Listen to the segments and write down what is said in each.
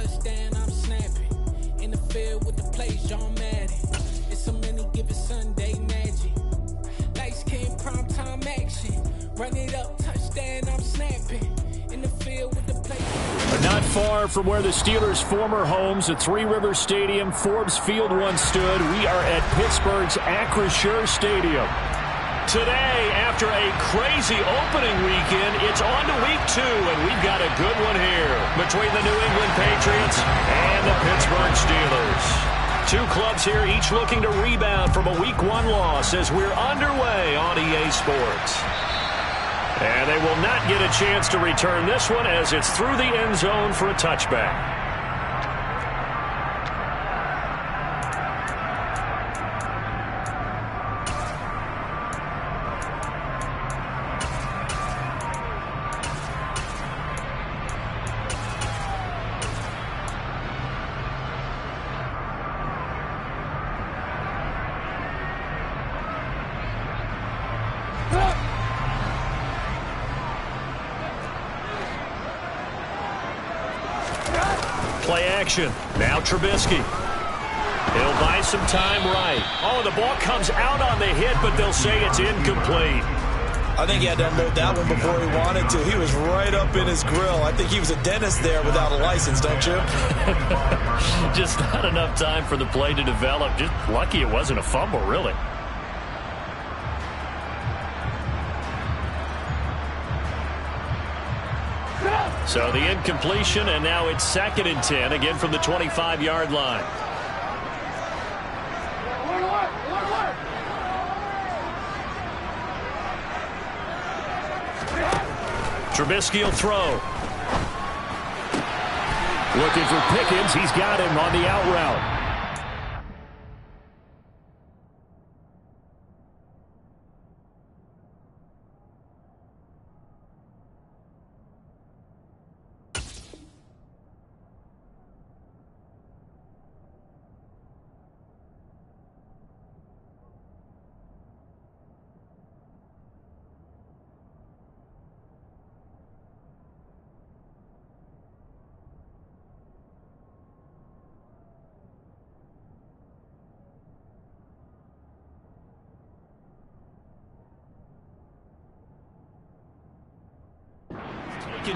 touchdown, I'm snapping. In the field with the plays, John Madden. It's a many given Sunday magic. Light skin, prime time action. Run it up, touchdown, I'm snapping. In the field with the plays. Not far from where the Steelers' former homes at Three Rivers Stadium, Forbes Field once stood, we are at Pittsburgh's Acrisure Stadium. Today, after a crazy opening weekend, it's on to week 2, and we've got a good one here between the New England Patriots and the Pittsburgh Steelers. Two clubs here, each looking to rebound from a week 1 loss as we're underway on EA Sports. And they will not get a chance to return this one as it's through the end zone for a touchback. Play action. Now Trubisky. He'll buy some time right. Oh, the ball comes out on the hit, but they'll say it's incomplete. I think he had to unload that one before he wanted to. He was right up in his grill. I think he was a dentist there without a license, don't you? Just not enough time for the play to develop. Just lucky it wasn't a fumble, really. So the incompletion, and now it's 2nd and 10, again from the 25-yard line. Trubisky will throw. Looking for Pickens. He's got him on the out route.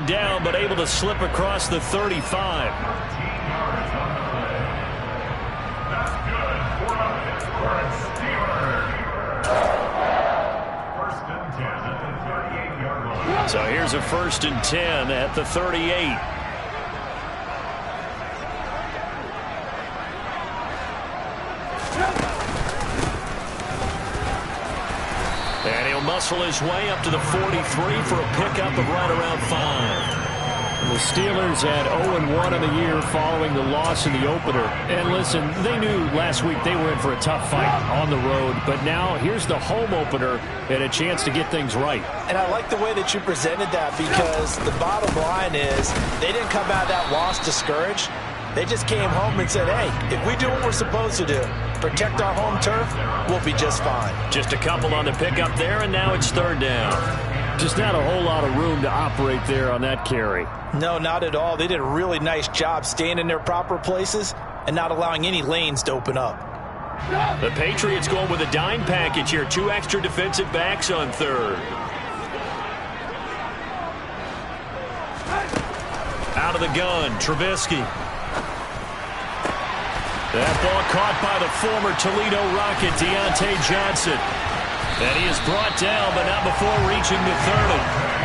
Down, but able to slip across the 35. That's good for the Pittsburgh Steelers. First and 10 at the 38-yard line. So here's a 1st and 10 at the 38. And he'll muscle his way up to the 43 for a pickup of right around 5. The Steelers had 0-1 in the year following the loss in the opener. And listen, they knew last week they were in for a tough fight on the road. But now here's the home opener and a chance to get things right. And I like the way that you presented that, because the bottom line is they didn't come out of that loss discouraged. They just came home and said, hey, if we do what we're supposed to do, protect our home turf, we'll be just fine. Just a couple on the pickup there, and now it's 3rd down. Just not a whole lot of room to operate there on that carry. No, not at all. They did a really nice job staying in their proper places and not allowing any lanes to open up. The Patriots going with a dime package here. 2 extra defensive backs on 3rd. Out of the gun, Trubisky. That ball caught by the former Toledo Rocket, Deontay Johnson. And he is brought down, but not before reaching the 30.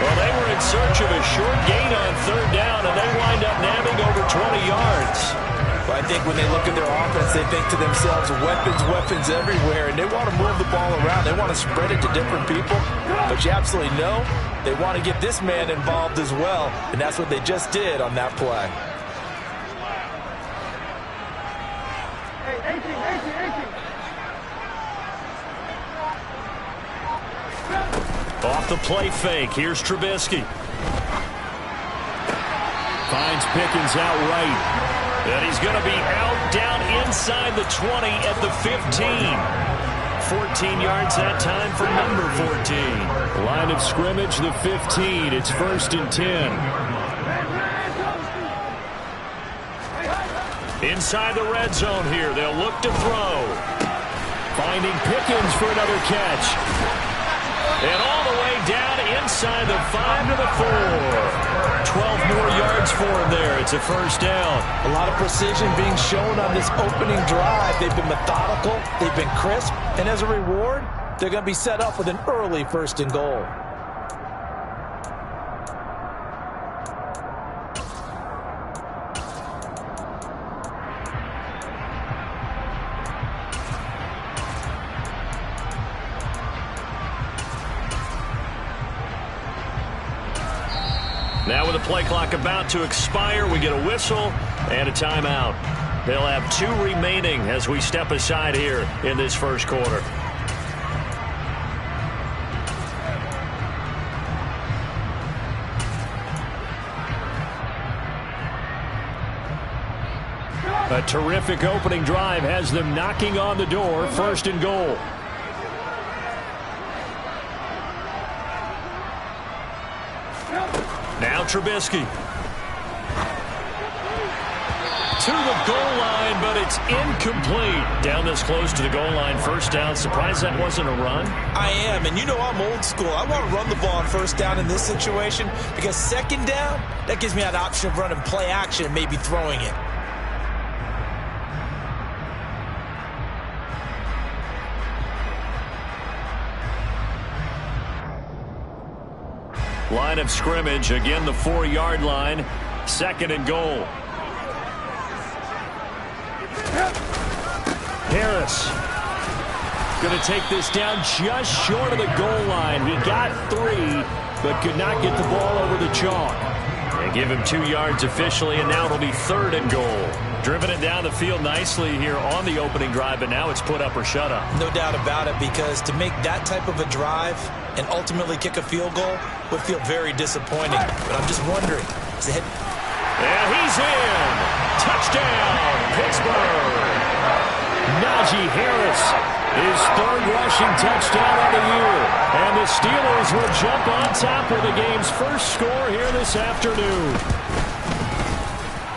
Well, they were in search of a short gain on 3rd down, and they wind up nabbing over 20 yards. Well, I think when they look at their offense, they think to themselves, weapons everywhere, and they want to move the ball around. They want to spread it to different people. But you absolutely know they want to get this man involved as well, and that's what they just did on that play. Off the play fake, here's Trubisky. Finds Pickens out right. And he's going to be out down inside the 20 at the 15. 14 yards that time for number 14. Line of scrimmage, the 15. It's 1st and 10. Inside the red zone here, they'll look to throw. Finding Pickens for another catch. And all the way down inside the 5 to the 4. 12 more yards for him there. It's a first down. A lot of precision being shown on this opening drive. They've been methodical. They've been crisp. And as a reward, they're going to be set up with an early 1st and goal. Now with the play clock about to expire, we get a whistle and a timeout. They'll have 2 remaining as we step aside here in this first quarter. A terrific opening drive has them knocking on the door, 1st and goal. Now Trubisky. To the goal line, but it's incomplete. Down this close to the goal line, 1st down. Surprised that wasn't a run? I am, and you know I'm old school. I want to run the ball on 1st down in this situation because 2nd down, that gives me that option of running play action and maybe throwing it. Line of scrimmage, again the 4-yard line, 2nd and goal. Harris going to take this down just short of the goal line. He got 3, but could not get the ball over the chalk. They give him 2 yards officially, and now it'll be 3rd and goal. Driven it down the field nicely here on the opening drive, but now it's put up or shut up. No doubt about it, because to make that type of a drive and ultimately kick a field goal would feel very disappointing. But I'm just wondering, is it? And he's in. Touchdown, Pittsburgh. Najee Harris, his 3rd rushing touchdown of the year. And the Steelers will jump on top with the game's first score here this afternoon.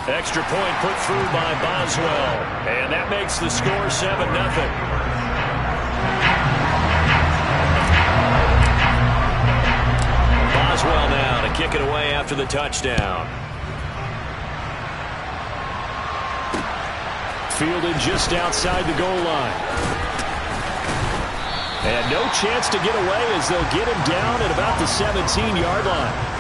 Extra point put through by Boswell. And that makes the score 7-0. Boswell now to kick it away after the touchdown. Fielded just outside the goal line. And no chance to get away as they'll get him down at about the 17-yard line.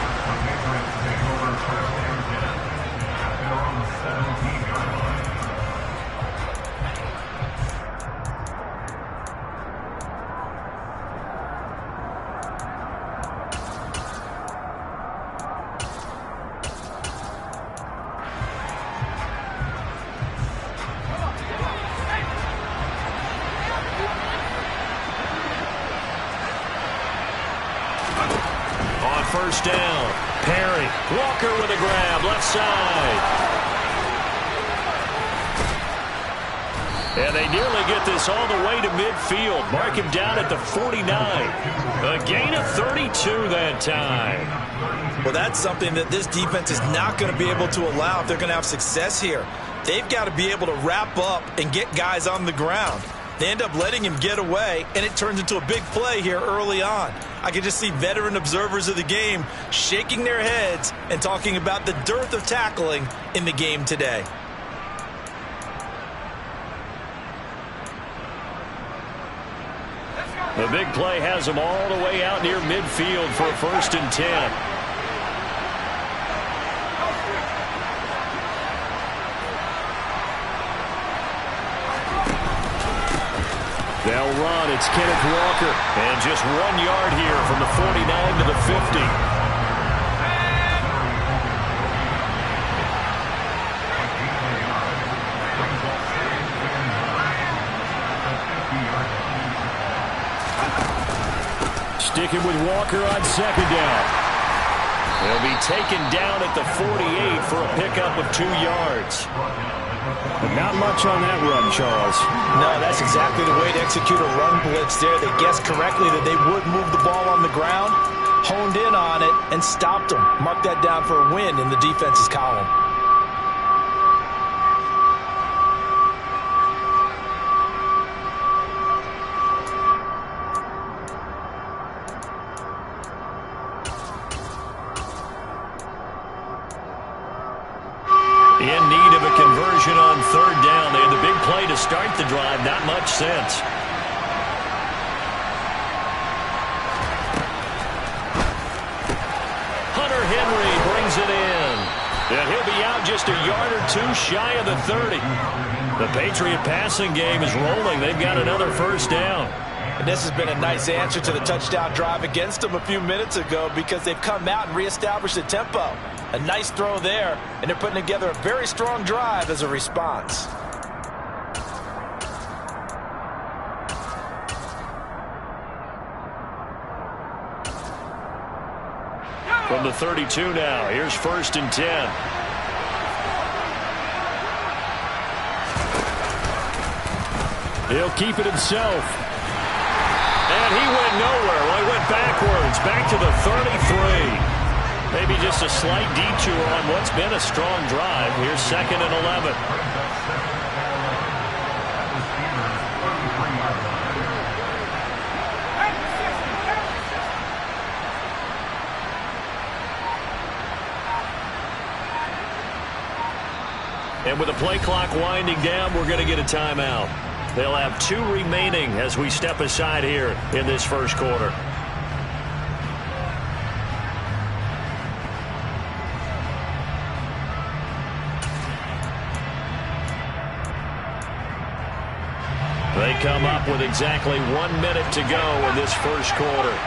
First down. Perry. Walker with a grab. Left side. And they nearly get this all the way to midfield. Mark him down at the 49. A gain of 32 that time. Well, that's something that this defense is not going to be able to allow if they're going to have success here. They've got to be able to wrap up and get guys on the ground. They end up letting him get away, and it turns into a big play here early on. I can just see veteran observers of the game shaking their heads and talking about the dearth of tackling in the game today. The big play has them all the way out near midfield for a 1st and 10. They'll run. It's Kenneth Walker. And just 1 yard here from the 49 to the 50. Sticking with Walker on 2nd down. They'll be taken down at the 48 for a pickup of 2 yards. But not much on that run, Charles. No, that's exactly the way to execute a run blitz there. They guessed correctly that they would move the ball on the ground, honed in on it, and stopped them. Mark that down for a win in the defense's column. In need of a conversion on third down. They had the big play to start the drive. Not much sense. Hunter Henry brings it in. And he'll be out just a yard or two shy of the 30. The Patriot passing game is rolling. They've got another first down. And this has been a nice answer to the touchdown drive against them a few minutes ago because they've come out and reestablished the tempo. A nice throw there, and they're putting together a very strong drive as a response. From the 32 now, here's 1st and 10. He'll keep it himself. And he went nowhere. Well, he went backwards, back to the 33. Maybe just a slight detour on what's been a strong drive. Here's 2nd and 11. And with the play clock winding down, we're going to get a timeout. They'll have 2 remaining as we step aside here in this first quarter. They come up with exactly 1 minute to go in this first quarter.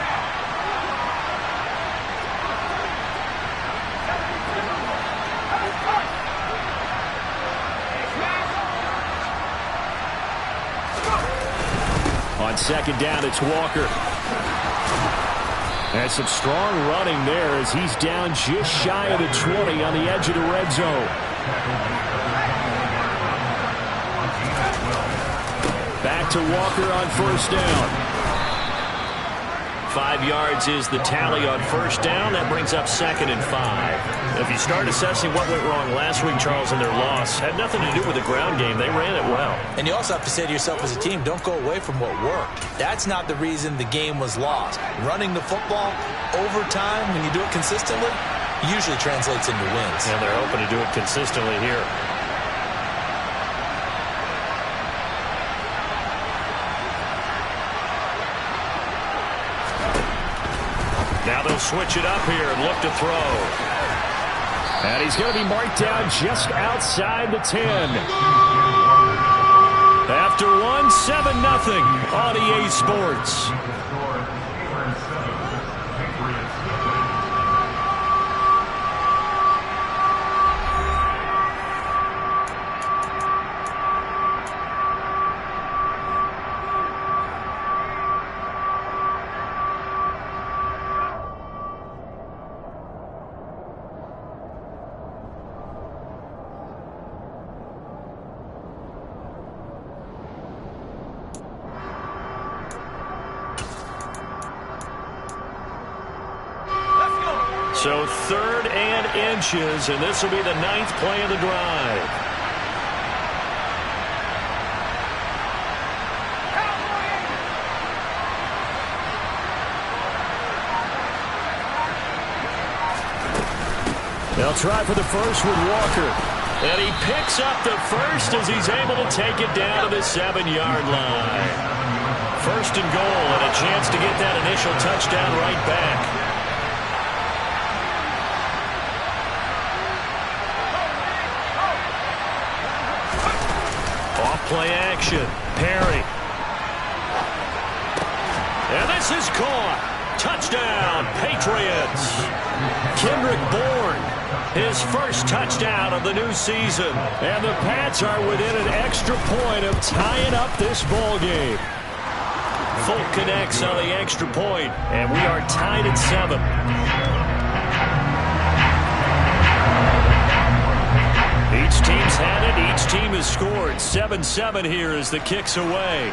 On 2nd down, it's Walker. And some strong running there as he's down just shy of the 20 on the edge of the red zone. Back to Walker on 1st down. 5 yards is the tally on 1st down. That brings up 2nd and 5. If you start assessing what went wrong last week, Charles, in their loss, had nothing to do with the ground game. They ran it well. And you also have to say to yourself as a team, don't go away from what worked. That's not the reason the game was lost. Running the football over time, when you do it consistently, usually translates into wins. And they're hoping to do it consistently here. Now they'll switch it up here and look to throw. And he's going to be marked down just outside the 10. After 1, 7-0 on EA Sports. So 3rd and inches, and this will be the 9th play of the drive. They'll try for the first with Walker. And he picks up the first as he's able to take it down to the 7-yard line. 1st and goal, and a chance to get that initial touchdown right back. Play action. Perry. And this is caught. Touchdown, Patriots. Kendrick Bourne, his first touchdown of the new season. And the Pats are within an extra point of tying up this ball game. Folk connects on the extra point, and we are tied at 7. Each team's had it. Each team has scored. 7-7 here as the kick's away.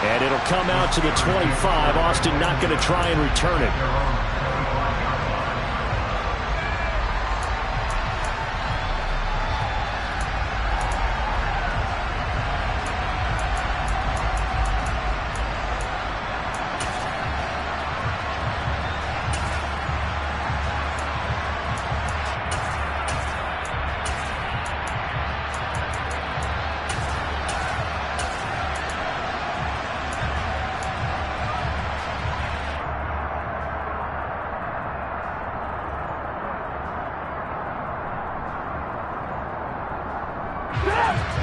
And it'll come out to the 25. Austin not going to try and return it.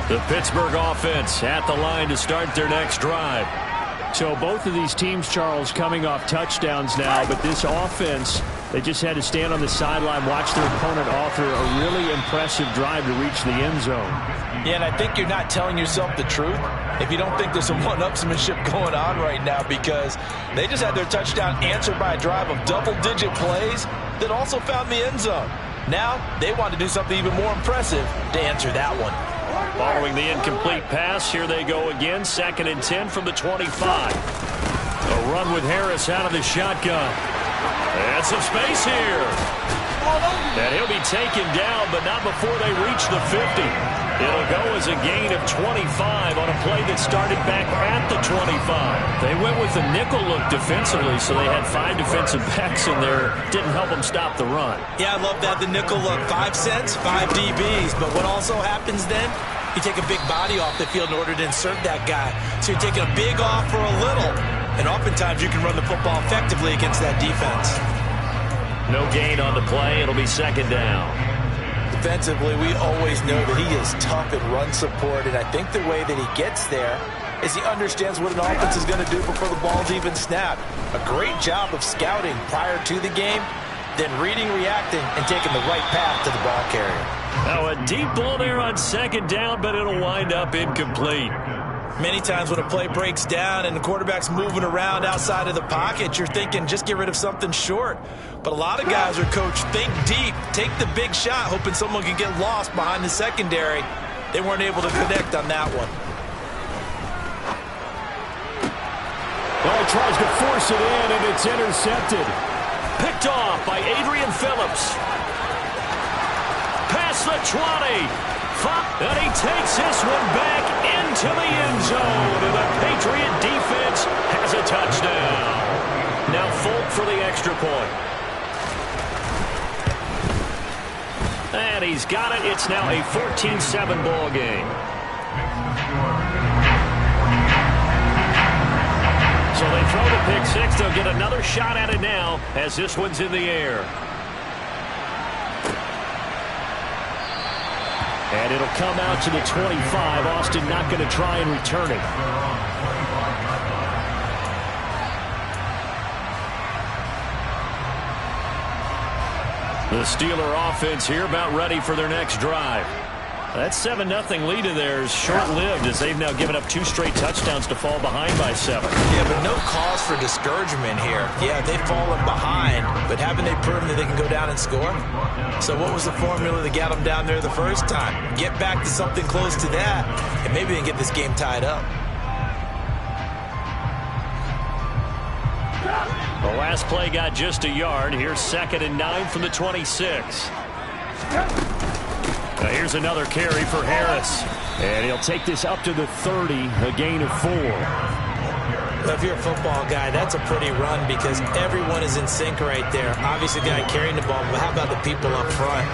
The Pittsburgh offense at the line to start their next drive. So both of these teams, Charles, coming off touchdowns now, but this offense, they just had to stand on the sideline, watch their opponent offer a really impressive drive to reach the end zone. Yeah, and I think you're not telling yourself the truth if you don't think there's some one-upsmanship going on right now, because they just had their touchdown answered by a drive of double-digit plays that also found the end zone. Now they want to do something even more impressive to answer that one. Following the incomplete pass, here they go again. 2nd and 10 from the 25. A run with Harris out of the shotgun. And some space here. And he'll be taken down, but not before they reach the 50. It'll go as a gain of 25 on a play that started back at the 25. They went with a nickel look defensively, so they had 5 defensive backs in there. Didn't help them stop the run. Yeah, I love that, the nickel look. 5 cents, 5 DBs. But what also happens then, you take a big body off the field in order to insert that guy. So you're taking a big off for a little. And oftentimes you can run the football effectively against that defense. No gain on the play. It'll be 2nd down. Defensively, we always know that he is tough at run support, and I think the way that he gets there is he understands what an offense is going to do before the ball's even snapped. A great job of scouting prior to the game, then reading, reacting, and taking the right path to the ball carrier. Now a deep ball there on 2nd down, but it'll wind up incomplete. Many times when a play breaks down and the quarterback's moving around outside of the pocket, you're thinking just get rid of something short. But a lot of guys are coached, think deep, take the big shot, hoping someone can get lost behind the secondary. They weren't able to connect on that one. Well, he tries to force it in, and it's intercepted. Picked off by Adrian Phillips. Past the 20. And he takes this one back into the end zone. And the Patriot defense has a touchdown. Now Folk for the extra point. And he's got it. It's now a 14-7 ball game. So they throw the pick six. They'll get another shot at it now as this one's in the air. And it'll come out to the 25. Austin not going to try and return it. The Steeler offense here about ready for their next drive. That 7-0 lead of theirs short-lived as they've now given up 2 straight touchdowns to fall behind by 7. Yeah, but no cause for discouragement here. Yeah, they've fallen behind, but haven't they proven that they can go down and score? So what was the formula that got them down there the first time? Get back to something close to that, and maybe they can get this game tied up. The last play got just a yard. Here's 2nd and 9 from the 26. Now here's another carry for Harris. And he'll take this up to the 30, a gain of 4. If you're a football guy, that's a pretty run because everyone is in sync right there. Obviously, the guy carrying the ball, but how about the people up front?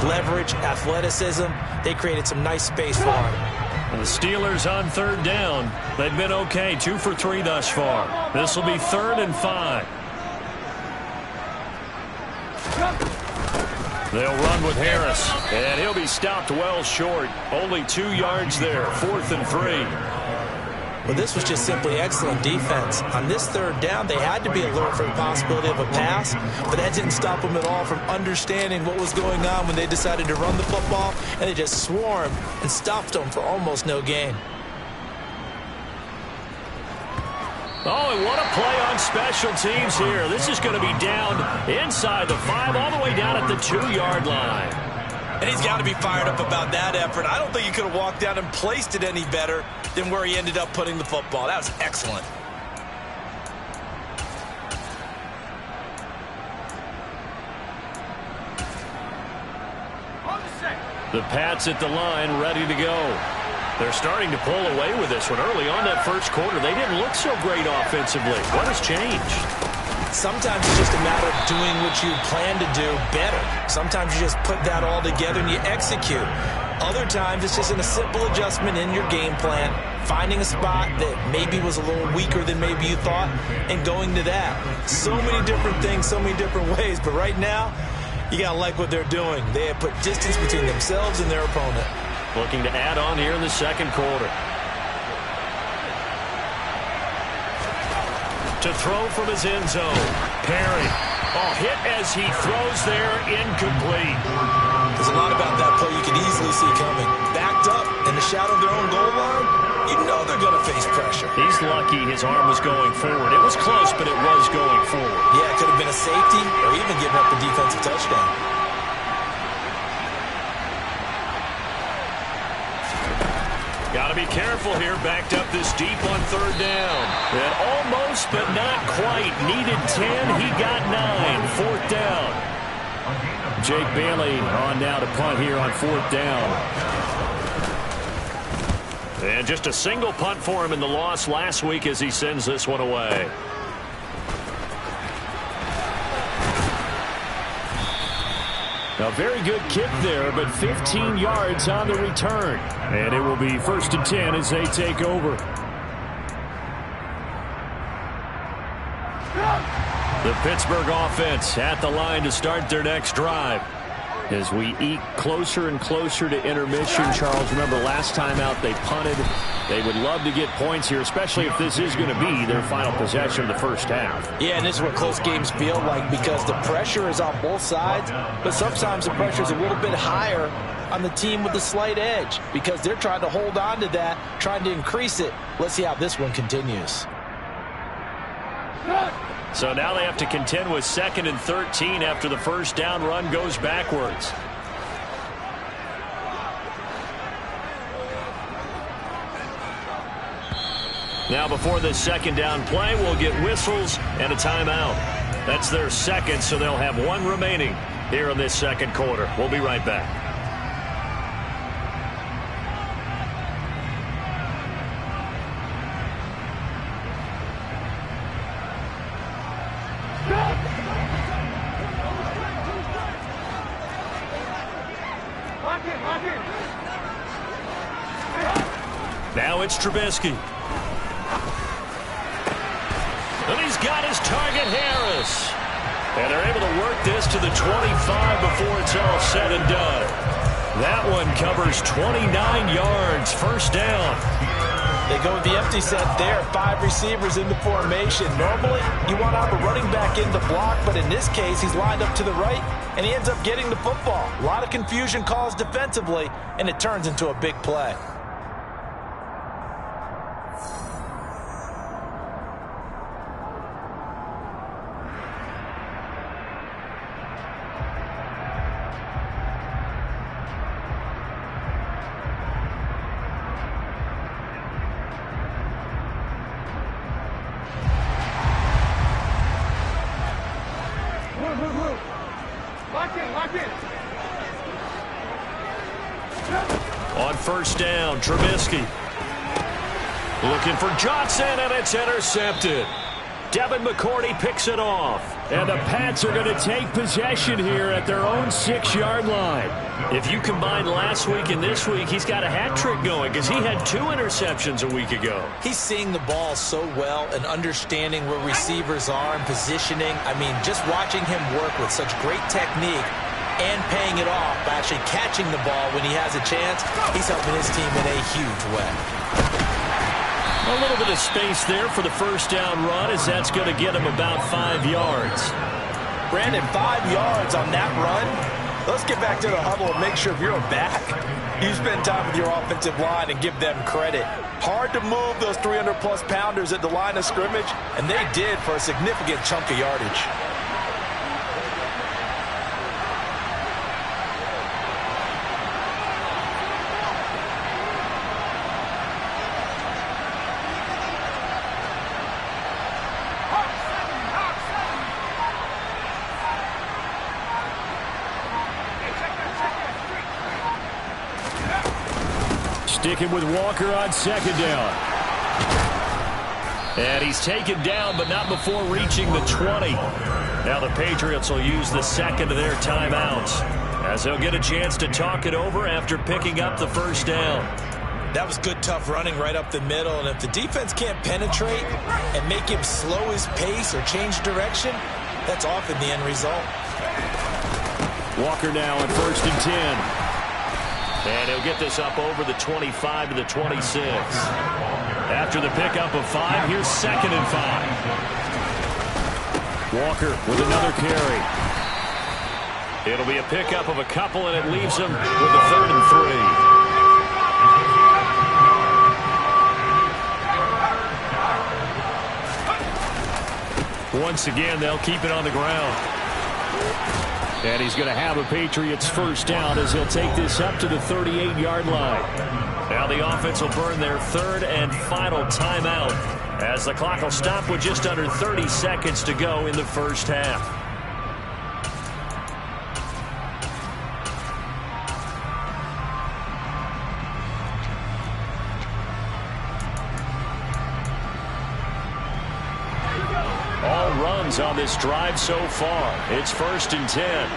Leverage, athleticism, they created some nice space for him. The Steelers on 3rd down. They've been okay, 2 for 3 thus far. This will be 3rd and 5. They'll run with Harris, and he'll be stopped well short. Only 2 yards there, 4th and 3. Well, this was just simply excellent defense. On this 3rd down, they had to be alert for the possibility of a pass, but that didn't stop them at all from understanding what was going on when they decided to run the football, and they just swarmed and stopped them for almost no gain. Oh, and what a play on special teams here. This is going to be down inside the 5, all the way down at the 2-yard line. And he's got to be fired up about that effort. I don't think he could have walked down and placed it any better than where he ended up putting the football. That was excellent. The Pats at the line, ready to go. They're starting to pull away with this one. Early on that first quarter, they didn't look so great offensively. What has changed? Sometimes it's just a matter of doing what you plan to do better. Sometimes you just put that all together and you execute. Other times it's just a simple adjustment in your game plan, finding a spot that maybe was a little weaker than maybe you thought, and going to that. So many different things, so many different ways, but right now, you got to like what they're doing. They have put distance between themselves and their opponent. looking to add on here in the second quarter. To throw from his end zone. Perry. Oh, hit as he throws there, incomplete. There's a lot about that play you can easily see coming. Backed up in the shadow of their own goal line, you know they're going to face pressure. He's lucky his arm was going forward. It was close, but it was going forward. Yeah, it could have been a safety or even giving up a defensive touchdown. Got to be careful here. Backed up this deep on third down. And almost, but not quite. Needed 10. He got 9. Fourth down. Jake Bailey on now to punt here on fourth down. And just a single punt for him in the loss last week as he sends this one away. A very good kick there, but 15 yards on the return. And it will be 1st and 10 as they take over. The Pittsburgh offense at the line to start their next drive. As we eke closer and closer to intermission, Charles, remember last time out they punted. They would love to get points here, especially if this is going to be their final possession of the first half. Yeah, and this is what close games feel like because the pressure is on both sides, but sometimes the pressure is a little bit higher on the team with the slight edge because they're trying to hold on to that, trying to increase it. Let's see how this one continues. So now they have to contend with 2nd and 13 after the first down run goes backwards. Now before this second down play, we'll get whistles and a timeout. That's their second, so they'll have one remaining here in this second quarter. We'll be right back. Now it's Trubisky. And he's got his target, Harris. And they're able to work this to the 25 before it's all said and done. That one covers 29 yards, first down. They go with the empty set there, 5 receivers in the formation. Normally, you want to have a running back in the block, but in this case, he's lined up to the right, and he ends up getting the football. A lot of confusion calls defensively, and it turns into a big play. On first down, Trubisky. Looking for Johnson, and it's intercepted. Devin McCourty picks it off. And the Pats are going to take possession here at their own 6-yard line. If you combine last week and this week, he's got a hat trick going because he had 2 interceptions a week ago. He's seeing the ball so well and understanding where receivers are and positioning. I mean, just watching him work with such great technique and paying it off by actually catching the ball when he has a chance, he's helping his team in a huge way. A little bit of space there for the first down run as that's going to get him about 5 yards. Brandon, 5 yards on that run. Let's get back to the huddle and make sure if you're a back, you spend time with your offensive line and give them credit. Hard to move those 300-plus pounders at the line of scrimmage, and they did for a significant chunk of yardage. Sticking with Walker on second down. And he's taken down, but not before reaching the 20. Now the Patriots will use the second of their timeouts as they'll get a chance to talk it over after picking up the first down. That was good, tough running right up the middle. And if the defense can't penetrate and make him slow his pace or change direction, that's often the end result. Walker now at 1st and 10. And he'll get this up over the 25 to the 26. After the pickup of 5, here's 2nd and 5. Walker with another carry. It'll be a pickup of a couple, and it leaves him with a 3rd and 3. Once again, they'll keep it on the ground. And he's going to have a Patriots first down as he'll take this up to the 38-yard line. Now the offense will burn their 3rd and final timeout as the clock will stop with just under 30 seconds to go in the first half. All runs on this drive so far. It's 1st and 10.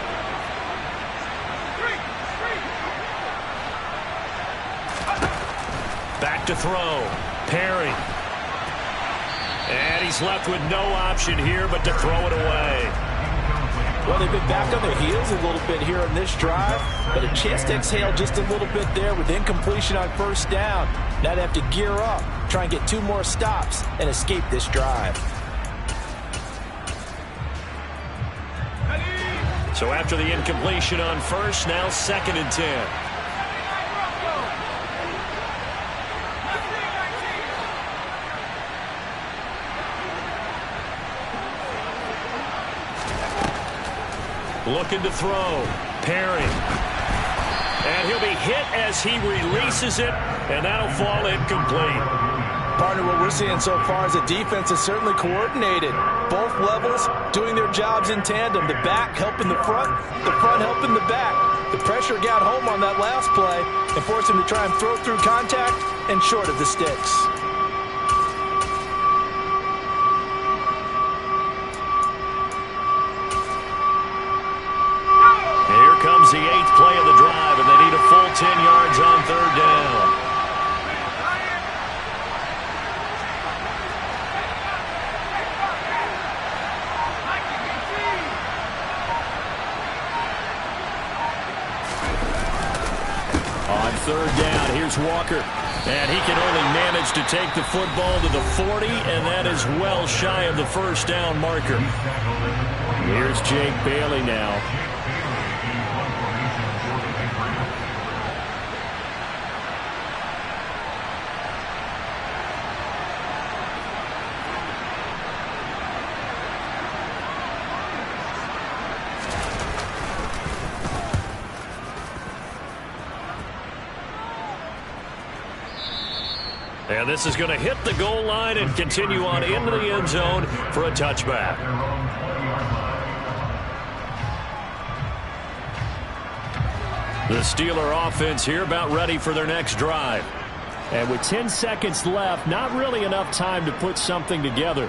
Back to throw. Perry. And he's left with no option here but to throw it away. Well, they've been back on their heels a little bit here on this drive, but a chance to exhale just a little bit there with incompletion on first down. Now they have to gear up, try and get 2 more stops, and escape this drive. So after the incompletion on first, now 2nd and 10. Looking to throw. Perry. And he'll be hit as he releases it, and that'll fall incomplete. Partner, what we're seeing so far is the defense is certainly coordinated. Both levels doing their jobs in tandem. The back helping the front helping the back. The pressure got home on that last play and forced him to try and throw through contact and short of the sticks. Here comes the 8th play of the drive, and they need a full 10 yards on 3rd down. On 3rd down, here's Walker. And he can only manage to take the football to the 40, and that is well shy of the first down marker. Here's Jake Bailey now. And this is going to hit the goal line and continue on into the end zone for a touchback. The Steeler offense here about ready for their next drive. And with 10 seconds left, not really enough time to put something together.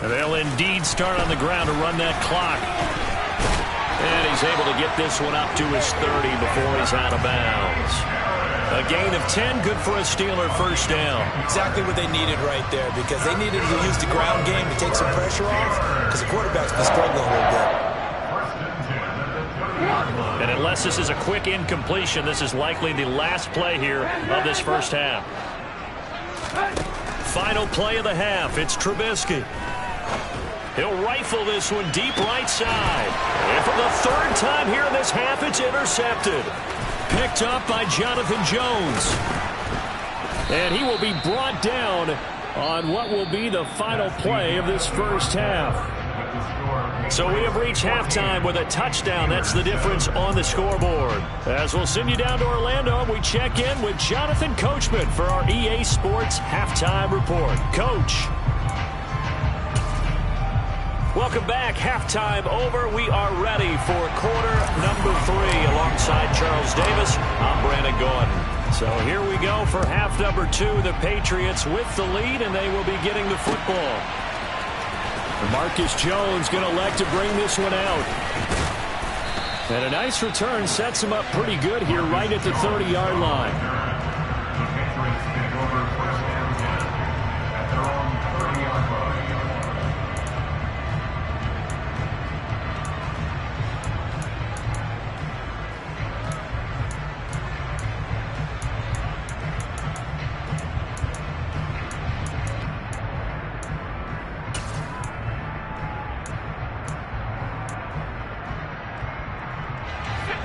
And they'll indeed start on the ground to run that clock. And he's able to get this one up to his 30 before he's out of bounds. A gain of 10, good for a Steeler first down. Exactly what they needed right there, because they needed to use the ground game to take some pressure off, because the quarterback's been struggling a little bit. And unless this is a quick incompletion, this is likely the last play here of this first half. Final play of the half, it's Trubisky. He'll rifle this one deep right side. And for the 3rd time here in this half, it's intercepted. Picked up by Jonathan Jones. And he will be brought down on what will be the final play of this first half. So we have reached halftime with a touchdown. That's the difference on the scoreboard. As we'll send you down to Orlando, we check in with Jonathan Coachman for our EA Sports Halftime Report. Coach. Welcome back. Halftime over. We are ready for quarter number 3 alongside Charles Davis. I'm Brandon Gordon. So here we go for half number 2. The Patriots with the lead, and they will be getting the football. Marcus Jones going to elect to bring this one out. And a nice return sets him up pretty good here right at the 30-yard line.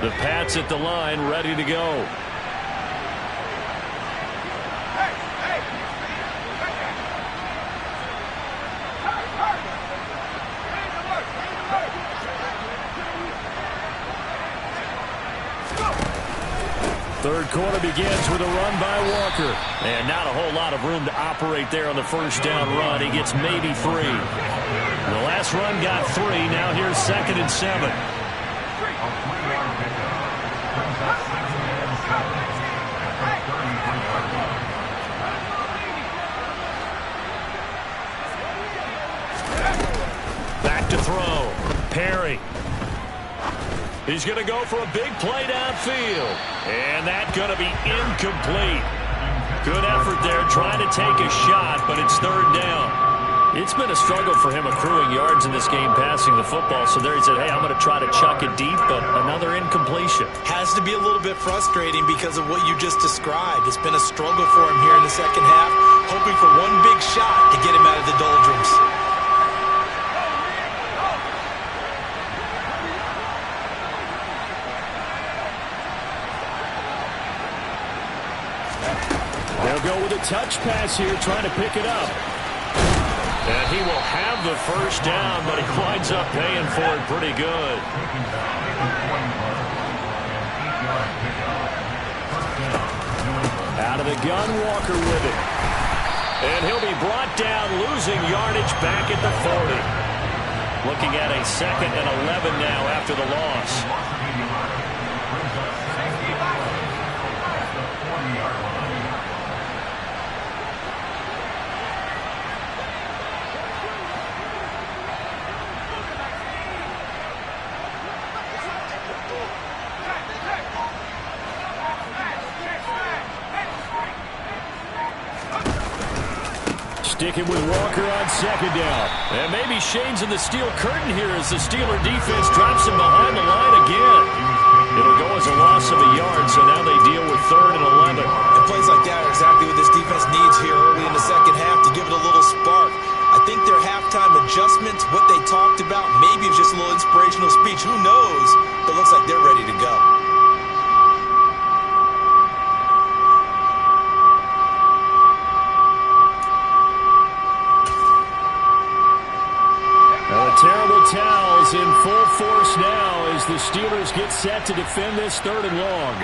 The Pats at the line, ready to go. Third quarter begins with a run by Walker. And not a whole lot of room to operate there on the first down run. He gets maybe 3. The last run got 3. Now here's 2nd and 7. Back to throw. Perry. He's going to go for a big play downfield. And that's going to be incomplete. Good effort there trying to take a shot, but it's 3rd down. It's been a struggle for him accruing yards in this game passing the football. So there he said, hey, I'm going to try to chuck it deep, but another incompletion. Has to be a little bit frustrating because of what you just described. It's been a struggle for him here in the second half, hoping for one big shot to get him out of the doldrums. They'll go with a touch pass here, trying to pick it up. And he will have the first down, but he winds up paying for it pretty good. Out of the gun, Walker with it. And he'll be brought down, losing yardage back at the 40. Looking at a 2nd and 11 now after the loss. Sticking with Walker on 2nd down. And maybe Shane's in the steel curtain here as the Steeler defense drops him behind the line again. It'll go as a loss of a yard, so now they deal with 3rd and 11. And plays like that are exactly what this defense needs here early in the second half to give it a little spark. I think their halftime adjustments, what they talked about, maybe it was just a little inspirational speech. Who knows? But it looks like they're ready to go. Terrible towels in full force now as the Steelers get set to defend this 3rd and long.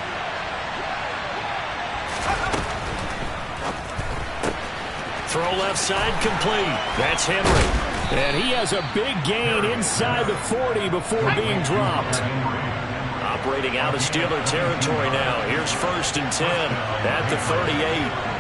Throw left side complete. That's Henry. And he has a big gain inside the 40 before being dropped. Operating out of Steeler territory now. Here's 1st and 10 at the 38.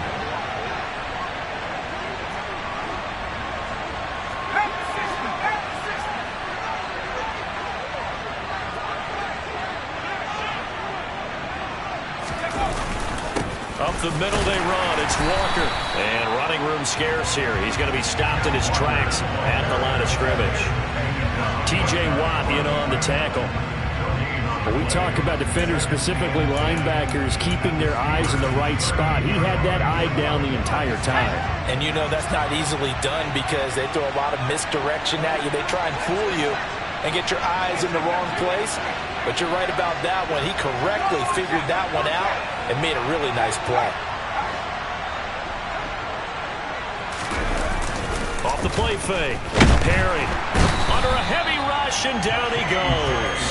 Up the middle they run. It's Walker. And running room scarce here. He's going to be stopped in his tracks at the line of scrimmage. T.J. Watt in on the tackle. When we talk about defenders, specifically linebackers, keeping their eyes in the right spot, he had that eye down the entire time. And you know that's not easily done because they throw a lot of misdirection at you. They try and fool you and get your eyes in the wrong place. But you're right about that one. He correctly figured that one out and made a really nice play. Off the play fake. Perry under a heavy rush, and down he goes.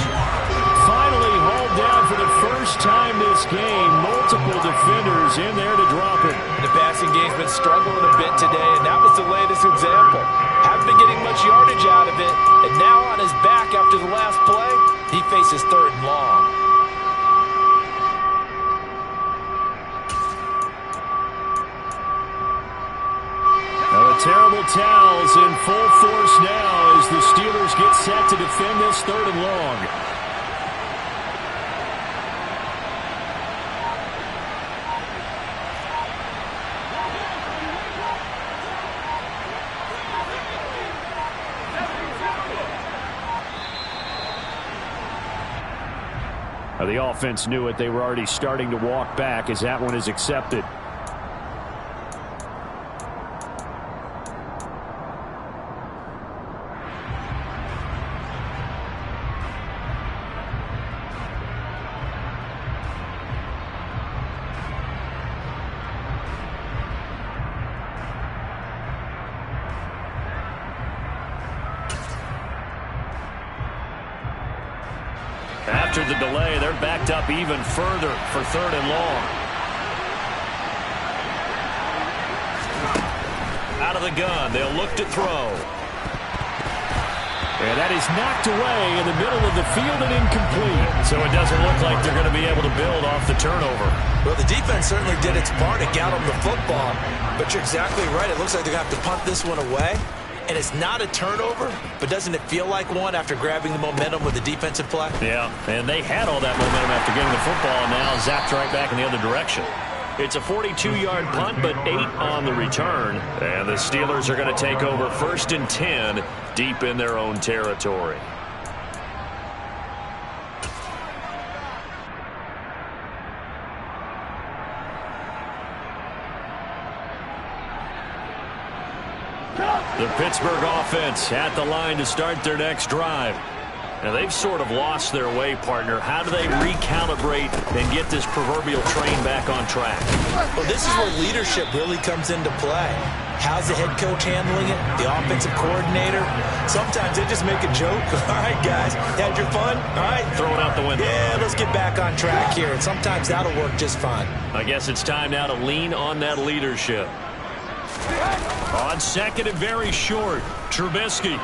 Finally hauled down for the first time this game. Multiple defenders in there to drop it. And the passing game's been struggling a bit today, and that was the latest example. Haven't been getting much yardage out of it, and now on his back after the last play, he faces 3rd and long. Now the terrible towels in full force now as the Steelers get set to defend this 3rd and long. Now the offense knew it. They were already starting to walk back as that one is accepted. After the delay, they're backed up even further for 3rd and long. Out of the gun, they'll look to throw. And that is knocked away in the middle of the field and incomplete. So it doesn't look like they're going to be able to build off the turnover. Well, the defense certainly did its part to get them the football. But you're exactly right. It looks like they're going to have to punt this one away. And it's not a turnover, but doesn't it feel like one after grabbing the momentum with the defensive play? Yeah, and they had all that momentum after getting the football, and now zapped right back in the other direction. It's a 42-yard punt, but 8 on the return. And the Steelers are going to take over 1st and 10 deep in their own territory. The Pittsburgh offense at the line to start their next drive. Now, they've sort of lost their way, partner. How do they recalibrate and get this proverbial train back on track? Well, this is where leadership really comes into play. How's the head coach handling it? The offensive coordinator? Sometimes they just make a joke. All right, guys, had your fun? All right. Throw it out the window. Yeah, let's get back on track here. And sometimes that'll work just fine. I guess it's time now to lean on that leadership. On 2nd and very short, Trubisky.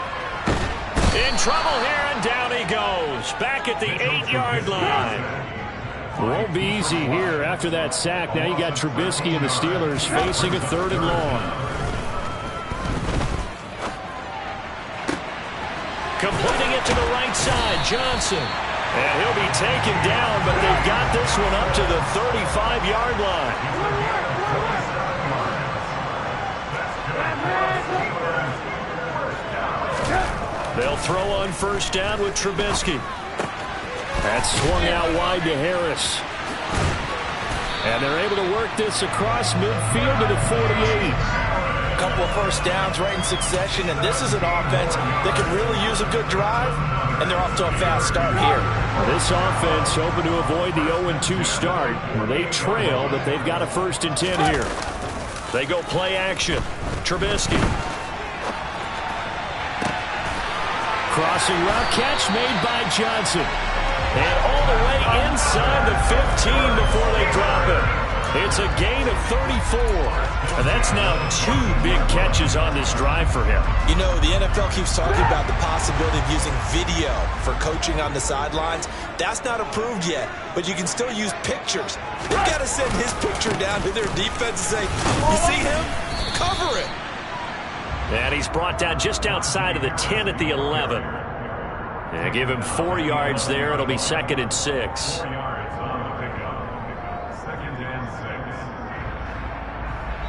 In trouble here, and down he goes. Back at the 8-yard line. Won't be easy here after that sack. Now you got Trubisky and the Steelers facing a 3rd and long. Completing it to the right side, Johnson. And he'll be taken down, but they've got this one up to the 35-yard line. They'll throw on 1st down with Trubisky. That's swung out wide to Harris. And they're able to work this across midfield to the 48. A couple of 1st downs right in succession, and this is an offense that can really use a good drive, and they're off to a fast start here. This offense hoping to avoid the 0-2 start. They trail, but they've got a 1st and 10 here. They go play action. Trubisky. Crossing route catch made by Johnson. And all the way inside the 15 before they drop it. It's a gain of 34. And that's now 2 big catches on this drive for him. You know, the NFL keeps talking about the possibility of using video for coaching on the sidelines. That's not approved yet, but you can still use pictures. They've got to send his picture down to their defense and say, you see him? Cover it. And he's brought down just outside of the 10 at the 11. And give him 4 yards there. It'll be 2nd and 6. 4 yards on the pickup. 2nd and 6.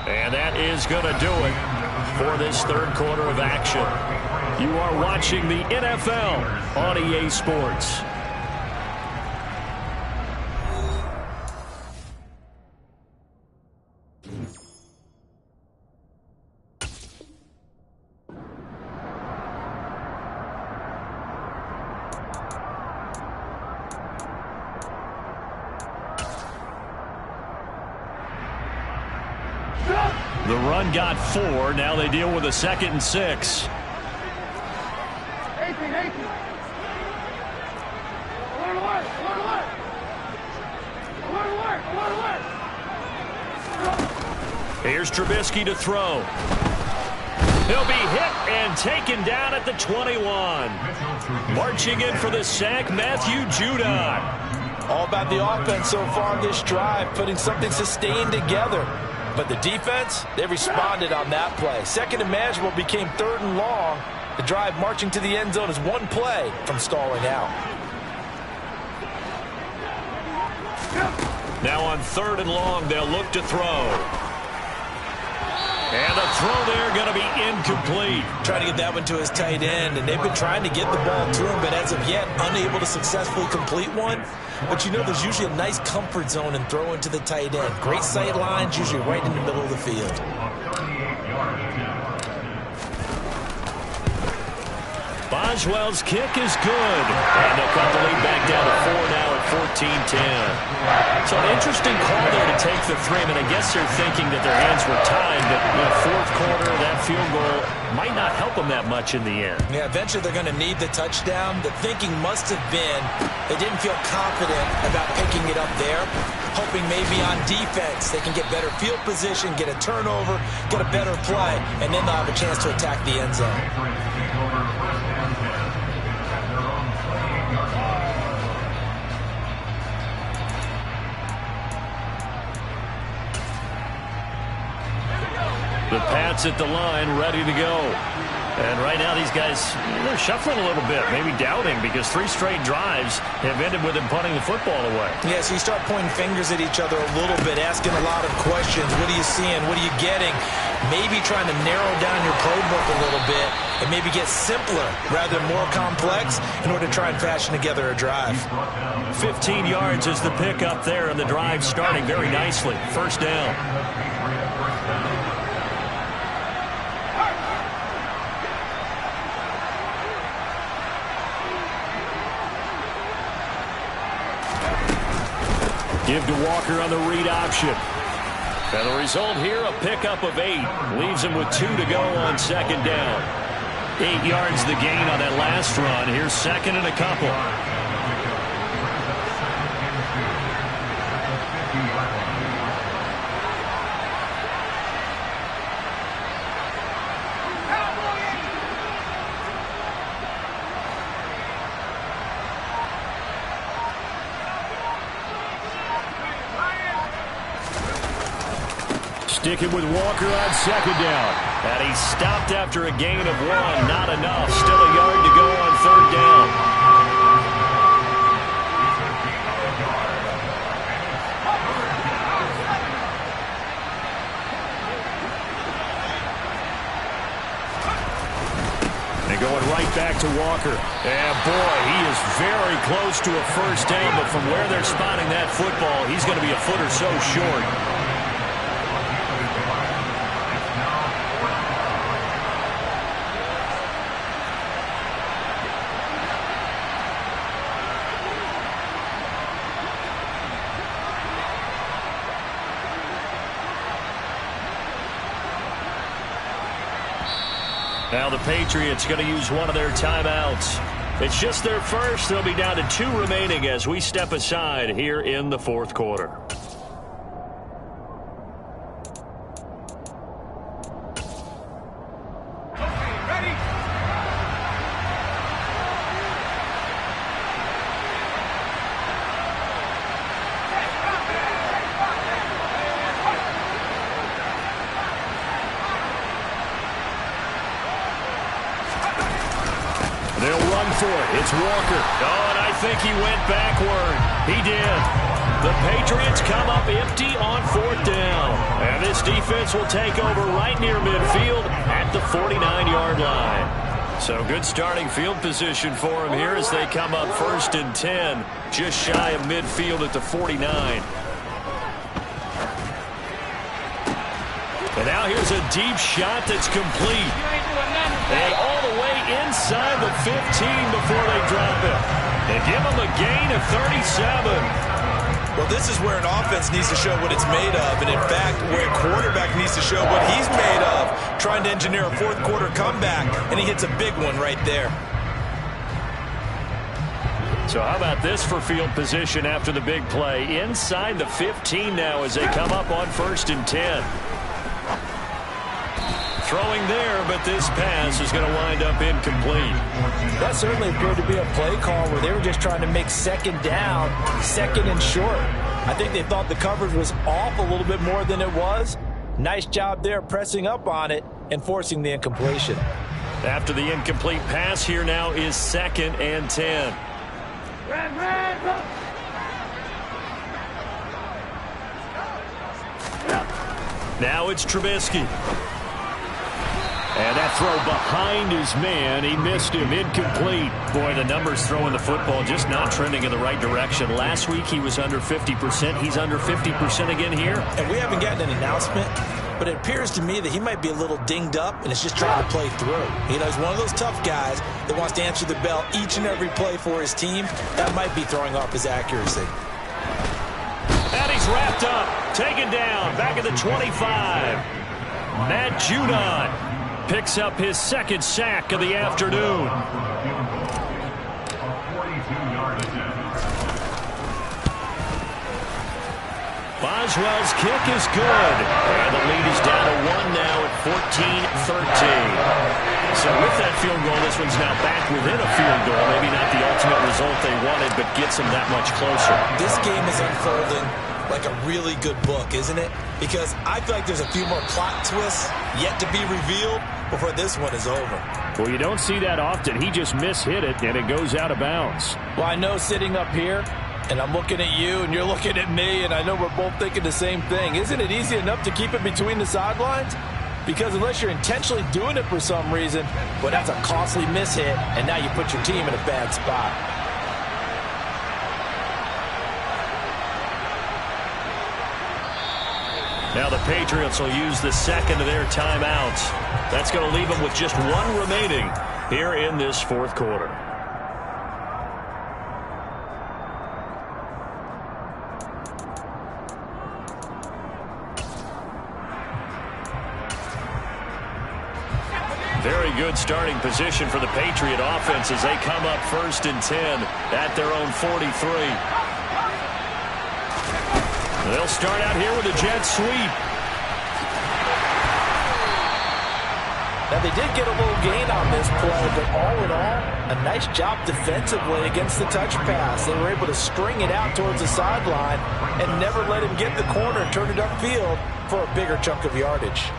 And that is going to do it for this 3rd quarter of action. You are watching the NFL on EA Sports. The run got 4. Now they deal with a 2nd and 6. Here's Trubisky to throw. He'll be hit and taken down at the 21. Marching in for the sack, Matthew Judon. All about the offense so far this drive, putting something sustained together. But the defense, they responded on that play. 2nd and manageable became 3rd and long. The drive marching to the end zone is 1 play from stalling out. Now on 3rd and long, they'll look to throw. And the throw there going to be incomplete. Trying to get that one to his tight end, and they've been trying to get the ball to him, but as of yet, unable to successfully complete one. But you know there's usually a nice comfort zone in throwing to the tight end. Great sight lines, usually right in the middle of the field. Boswell's kick is good. And they'll cut the lead back down to 4 now at 14-10. So an interesting call there to take the 3. I mean, I guess they're thinking that their hands were tied, but in the fourth quarter, that field goal might not help them that much in the end. Yeah, eventually they're going to need the touchdown. The thinking must have been they didn't feel confident about picking it up there, hoping maybe on defense they can get better field position, get a turnover, get a better play, and then they'll have a chance to attack the end zone. The Pats at the line, ready to go. And right now these guys, they're shuffling a little bit, maybe doubting, because 3 straight drives have ended with them punting the football away. Yeah, so you start pointing fingers at each other a little bit, asking a lot of questions. What are you seeing? What are you getting? Maybe trying to narrow down your playbook a little bit and maybe get simpler rather than more complex in order to try and fashion together a drive. 15 yards is the pickup there, and the drive starting very nicely. First down. Give to Walker on the read option. And the result here, a pickup of 8. Leaves him with 2 to go on second down. 8 yards the gain on that last run. Here's second and a couple. Sticking with Walker on second down. And he stopped after a gain of 1. Not enough. Still a yard to go on third down. And going right back to Walker. And boy, he is very close to a first down, but from where they're spotting that football, he's going to be a foot or so short. Now the Patriots going to use one of their timeouts. It's just their first. They'll be down to 2 remaining as we step aside here in the fourth quarter. It's Walker. Oh, and I think he went backward. He did. The Patriots come up empty on fourth down. And this defense will take over right near midfield at the 49-yard line. So good starting field position for them here as they come up first and 10, just shy of midfield at the 49. And now here's a deep shot that's complete. And all the way inside the 15 before they drop it. They give them a gain of 37. Well, this is where an offense needs to show what it's made of. And, in fact, where a quarterback needs to show what he's made of, trying to engineer a fourth quarter comeback. And he hits a big one right there. So how about this for field position after the big play? Inside the 15 now as they come up on first and 10. Throwing there, but this pass is going to wind up incomplete. That certainly appeared to be a play call where they were just trying to make second down, second and short. I think they thought the coverage was off a little bit more than it was. Nice job there pressing up on it and forcing the incompletion. After the incomplete pass, here now is second and 10. Now it's Trubisky. And that throw behind his man, he missed him, incomplete. Boy, the numbers throwing the football just not trending in the right direction. Last week he was under 50%. He's under 50% again here. And we haven't gotten an announcement, but it appears to me that he might be a little dinged up and is just trying to play through. You know, he's one of those tough guys that wants to answer the bell each and every play for his team. That might be throwing off his accuracy. And he's wrapped up, taken down, back at the 25. Matt Judon picks up his second sack of the afternoon. Boswell's kick is good. And the lead is down to 1 now at 14-13. So with that field goal, this one's now back within a field goal. Maybe not the ultimate result they wanted, but gets them that much closer. This game is unfolding like a really good book, isn't it? Because I feel like there's a few more plot twists yet to be revealed before this one is over. Well, you don't see that often. He just mishit it, and it goes out of bounds. Well, I know sitting up here, and I'm looking at you, and you're looking at me, and I know we're both thinking the same thing. Isn't it easy enough to keep it between the sidelines? Because unless you're intentionally doing it for some reason, well, that's a costly mishit, and now you put your team in a bad spot. Now the Patriots will use the second of their timeouts. That's going to leave them with just one remaining here in this fourth quarter. Very good starting position for the Patriot offense as they come up 1st and 10 at their own 43. They'll start out here with a jet sweep. Now, they did get a little gain on this play, but all in all, a nice job defensively against the touch pass. They were able to string it out towards the sideline and never let him get the corner and turn it upfield for a bigger chunk of yardage.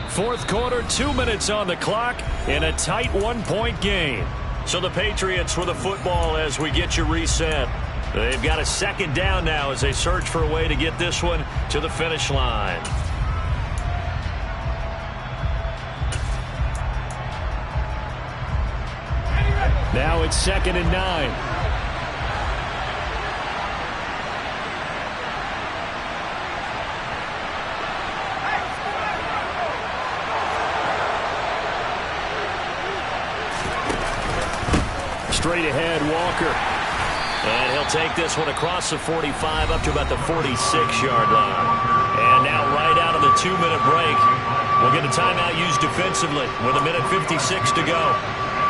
Fourth quarter, 2 minutes on the clock in a tight 1-point game. So the Patriots with the football as we get you reset. They've got a second down now as they search for a way to get this one to the finish line. Now it's 2nd and 9. Straight ahead, Walker. And he'll take this one across the 45 up to about the 46-yard line. And now right out of the 2-minute break, we'll get a timeout used defensively with 1:56 to go.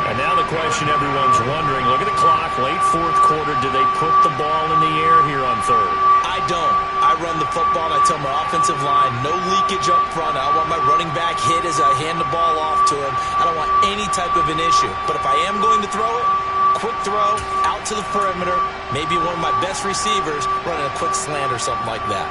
And now the question everyone's wondering, look at the clock, late fourth quarter, do they put the ball in the air here on third? I don't. I run the football and I tell my offensive line, no leakage up front. I don't want my running back hit as I hand the ball off to him. I don't want any type of an issue. But if I am going to throw it, quick throw, out to the perimeter, maybe one of my best receivers running a quick slant or something like that.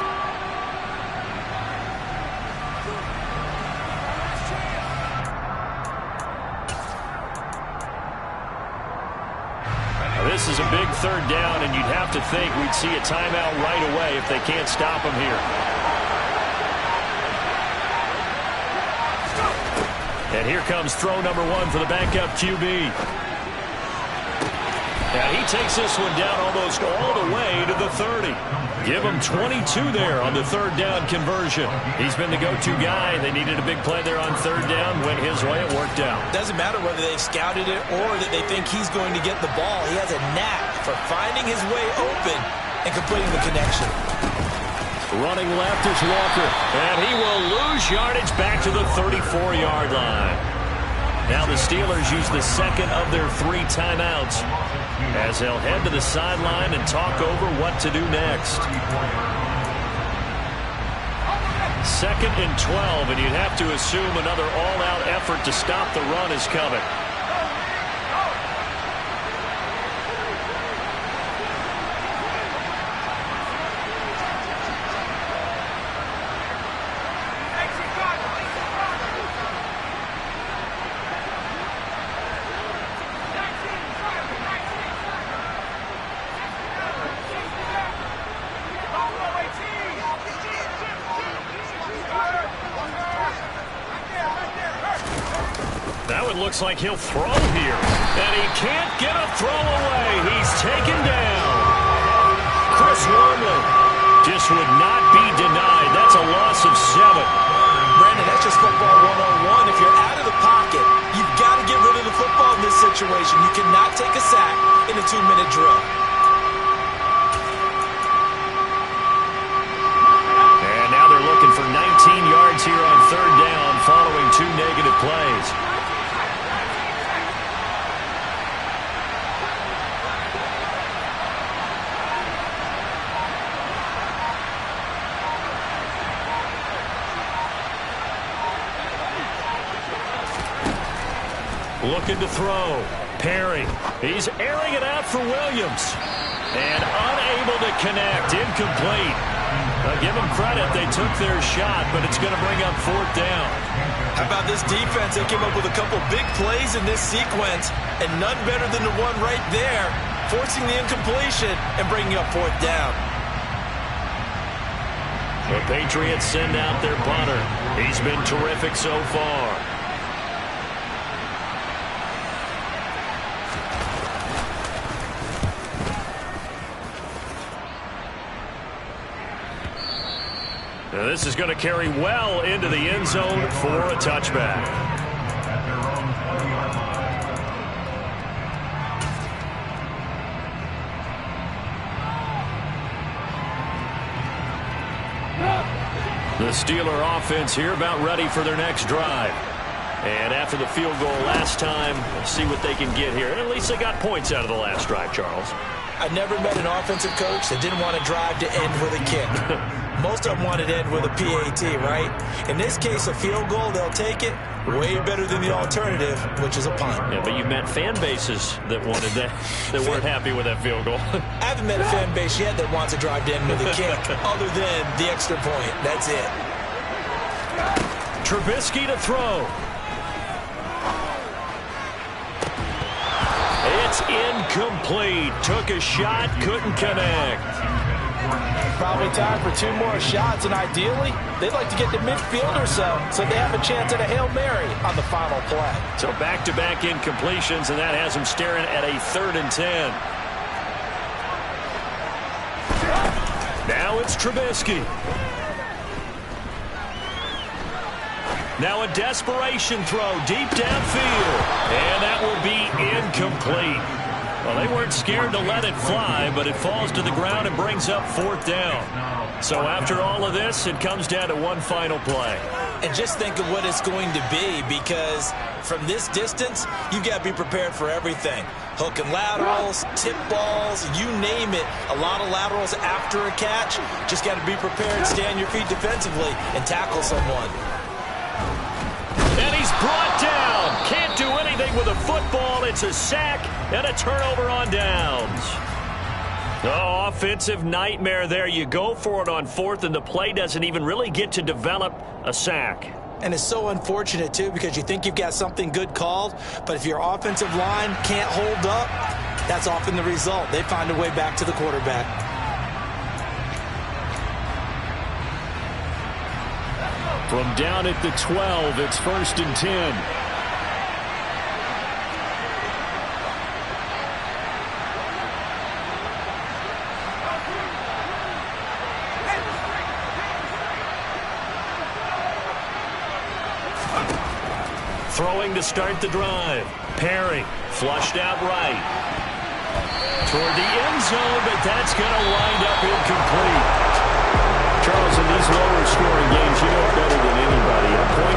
Now this is a big third down, and you'd have to think we'd see a timeout right away if they can't stop him here. And here comes throw number 1 for the backup QB. Now he takes this one down almost all the way to the 30. Give him 22 there on the third down conversion. He's been the go-to guy. They needed a big play there on third down. Went his way. It worked out. Doesn't matter whether they've scouted it or that they think he's going to get the ball. He has a knack for finding his way open and completing the connection. Running left is Walker. And he will lose yardage back to the 34-yard line. Now the Steelers use the second of their 3 timeouts as they'll head to the sideline and talk over what to do next. 2nd and 12, and you'd have to assume another all-out effort to stop the run is coming. looks like he'll throw here. And he can't get a throw away. He's taken down. Chris Wormley just would not be denied. That's a loss of 7. Brandon, that's just football 101. If you're out of the pocket, you've got to get rid of the football in this situation. You cannot take a sack in a 2-minute drill. And now they're looking for 19 yards here on 3rd down following 2 negative plays. Looking to throw. Perry. He's airing it out for Williams. And unable to connect. Incomplete. Give them credit. They took their shot, but it's going to bring up 4th down. How about this defense? They came up with a couple big plays in this sequence, and none better than the one right there, forcing the incompletion and bringing up 4th down. The Patriots send out their punter. He's been terrific so far. Now this is going to carry well into the end zone for a touchback. At their own 20-yard line. The Steeler offense here about ready for their next drive. And after the field goal last time, let's see what they can get here. And at least they got points out of the last drive, Charles. I never met an offensive coach that didn't want to drive to end with a kick. Most of them wanted to end with a PAT, right? In this case, a field goal, they'll take it. Way better than the alternative, which is a punt. Yeah, but you've met fan bases that wanted that, that weren't happy with that field goal. I haven't met a fan base yet that wants to drive to end with a kick, other than the extra point. That's it. Trubisky to throw. It's incomplete. Took a shot, couldn't connect. Probably time for 2 more shots, and ideally, they'd like to get to midfield or so they have a chance at a Hail Mary on the final play. So back-to-back incompletions, and that has them staring at a 3rd and 10. Now it's Trubisky. Now a desperation throw deep downfield, and that will be incomplete. Well, they weren't scared to let it fly, but it falls to the ground and brings up 4th down. So after all of this, it comes down to one final play. And just think of what it's going to be, because from this distance, you've got to be prepared for everything. Hook and laterals, tip balls, you name it. A lot of laterals after a catch. Just got to be prepared, stay on your feet defensively, and tackle someone. And he's brought down. Can't do anything with a football. It's a sack and a turnover on downs. Oh, offensive nightmare there. You go for it on 4th, and the play doesn't even really get to develop a sack. And it's so unfortunate, too, because you think you've got something good called, but if your offensive line can't hold up, that's often the result. They find a way back to the quarterback. From down at the 12, it's 1st and 10. Throwing to start the drive. Perry flushed out right. Toward the end zone, but that's going to wind up incomplete. Charles, in these lower scoring games, you know better than anybody. A point